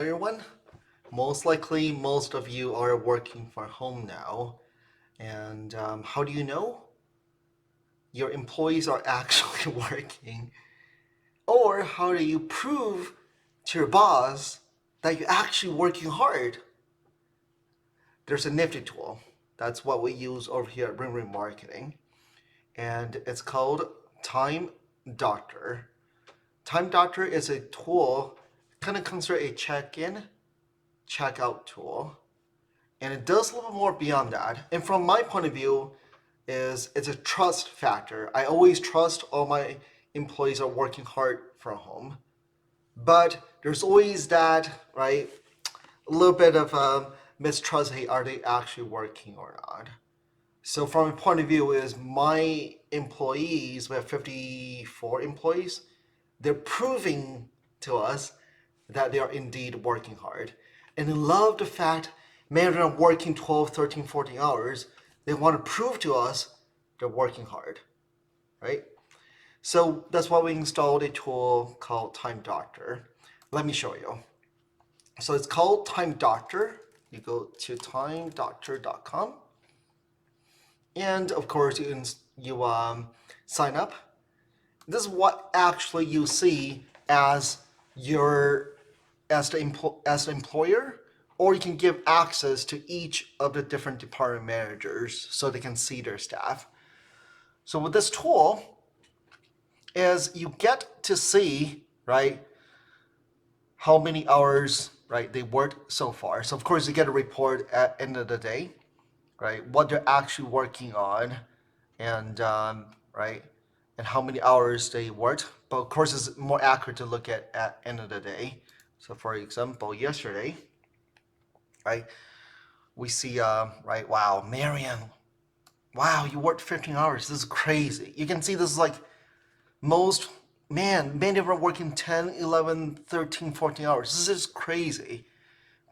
Everyone, most likely most of you are working from home now. And how do you know your employees are actually working? Or how do you prove to your boss that you're actually working hard? There's a nifty tool. That's what we use over here at Ring Marketing. And it's called Time Doctor. Time Doctor is a tool, kind of considered a check-in, check-out tool. And it does a little more beyond that. And from my point of view, it's a trust factor. I always trust all my employees are working hard from home. But there's always that, right? A little bit of mistrust. Hey, are they actually working or not? So from a point of view is my employees, we have 54 employees, they're proving to us that they are indeed working hard. And I love the fact many of working 12, 13, 14 hours. They want to prove to us they're working hard, right? So that's why we installed a tool called Time Doctor. Let me show you. So it's called Time Doctor. You go to timedoctor.com. And of course, you sign up. This is what actually you see as your as the employer, or you can give access to each of the different department managers so they can see their staff. So with this tool is you get to see, right, how many hours, right, they worked so far. So of course you get a report at the end of the day, right, what they're actually working on, and right, and how many hours they worked. But of course it's more accurate to look at end of the day. So for example, yesterday, right, we see, right, wow, Marian, wow, you worked 15 hours. This is crazy. You can see this is like most, man, many of them are working 10, 11, 13, 14 hours. This is crazy.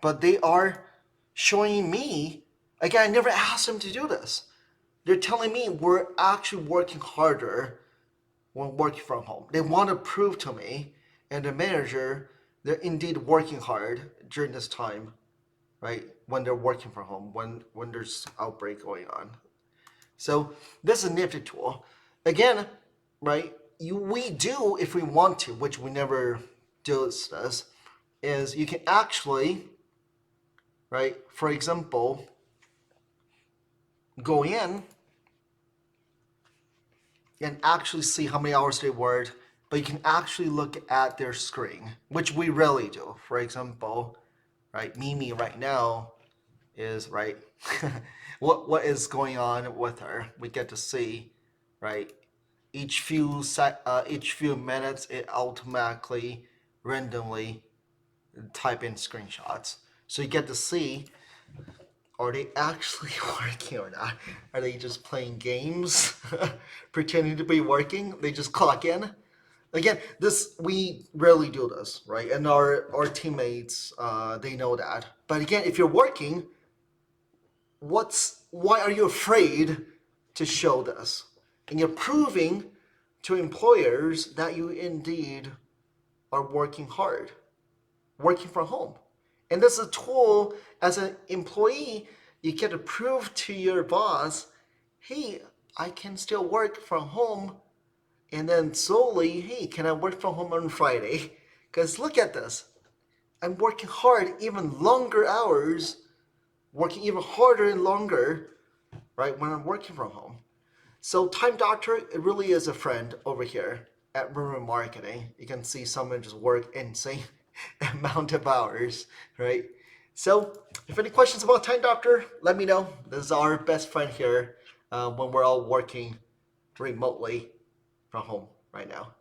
But they are showing me, again, I never asked them to do this. They're telling me we're actually working harder when working from home. They want to prove to me and the manager they're indeed working hard during this time, right? When they're working from home, when there's outbreak going on. So this is a nifty tool. Again, right? We do if we want to, which we never do this, is you can actually, right? For example, go in and actually see how many hours they worked, but you can actually look at their screen, which we rarely do. For example, right, Mimi right now is, right, what is going on with her. We get to see, right, each few minutes it automatically randomly type in screenshots. So you get to see, are they actually working or not? Are they just playing games, pretending to be working? They just clock in. Again, this we rarely do this, right? And our teammates, they know that. But again, if you're working, why are you afraid to show this? And you're proving to employers that you indeed are working hard, working from home. And this is a tool as an employee, you get to prove to your boss, hey, I can still work from home. And then solely, hey, can I work from home on Friday? Because look at this. I'm working hard, even longer hours, working even harder and longer, right, when I'm working from home. So Time Doctor, it really is a friend over here at Ring Marketing. You can see someone just work insane amount of hours, right? So if any questions about Time Doctor, let me know. This is our best friend here when we're all working remotely from home right now.